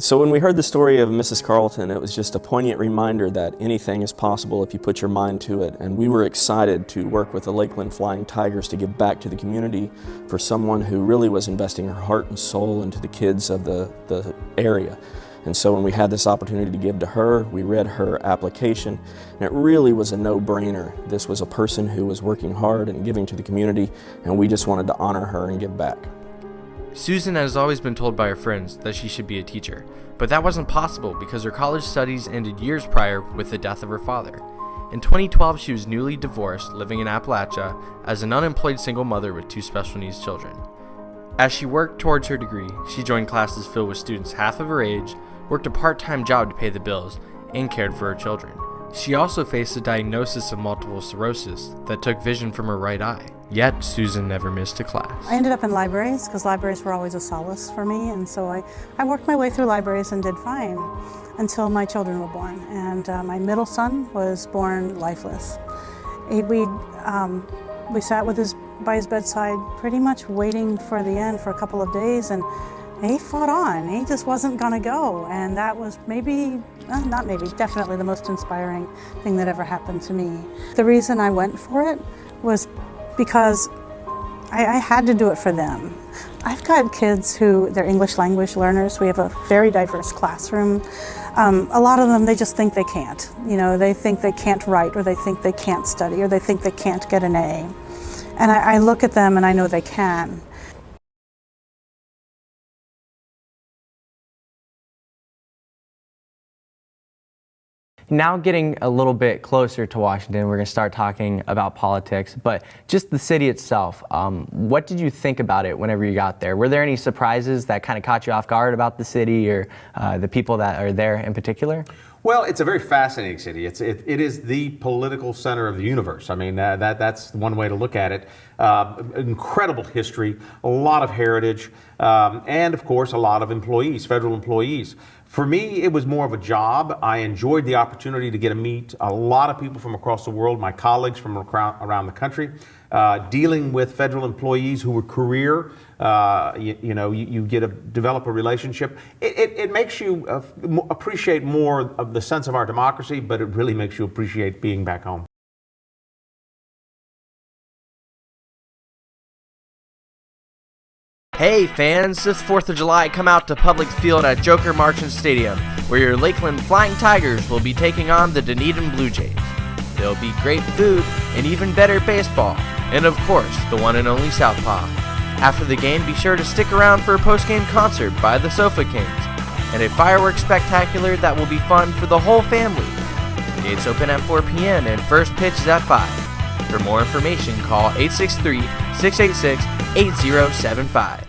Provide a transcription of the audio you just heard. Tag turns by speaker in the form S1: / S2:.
S1: So when we heard the story of Mrs. Carlton, it was just a poignant reminder that anything is possible if you put your mind to it. And we were excited to work with the Lakeland Flying Tigers to give back to the community for someone who really was investing her heart and soul into the kids of the area. And so when we had this opportunity to give to her, we read her application, and it really was a no-brainer. This was a person who was working hard and giving to the community, and we just wanted to honor her and give back.
S2: Susan has always been told by her friends that she should be a teacher, but that wasn't possible because her college studies ended years prior with the death of her father. In 2012, she was newly divorced, living in Appalachia as an unemployed single mother with 2 special needs children. As she worked towards her degree, she joined classes filled with students half of her age, worked a part-time job to pay the bills, and cared for her children. She also faced a diagnosis of multiple sclerosis that took vision from her right eye. Yet, Susan never missed a class.
S3: I ended up in libraries because libraries were always a solace for me, and so I worked my way through libraries and did fine until my children were born. And my middle son was born lifeless. We sat by his bedside pretty much waiting for the end for a couple of days, and he fought on. He just wasn't gonna go, and that was definitely the most inspiring thing that ever happened to me. The reason I went for it was because I had to do it for them. I've got kids who, they're English language learners. We have a very diverse classroom. A lot of them, they just think they can't. You know, they think they can't write, or they think they can't study, or they think they can't get an A. And I look at them and I know they can.
S4: Now getting a little bit closer to Washington, we're going to start talking about politics, but just the city itself. What did you think about it whenever you got there? Were there any surprises that kind of caught you off guard about the city or the people that are there in particular?
S5: Well, it's a very fascinating city. It is the political center of the universe. I mean, that's one way to look at it. Incredible history, a lot of heritage, and of course, a lot of employees, federal employees. For me, it was more of a job. I enjoyed the opportunity to get to meet a lot of people from across the world, my colleagues from around the country, dealing with federal employees who were career. You get to develop a relationship. It makes you appreciate more of the sense of our democracy, but it really makes you appreciate being back home.
S2: Hey fans, this 4th of July, come out to Public Field at Joker Marchant Stadium, where your Lakeland Flying Tigers will be taking on the Dunedin Blue Jays. There'll be great food and even better baseball, and of course, the one and only Southpaw. After the game, be sure to stick around for a post-game concert by the Sofa Kings, and a fireworks spectacular that will be fun for the whole family. The gates open at 4 p.m. and first pitch is at 5. For more information, call 863-686-8075.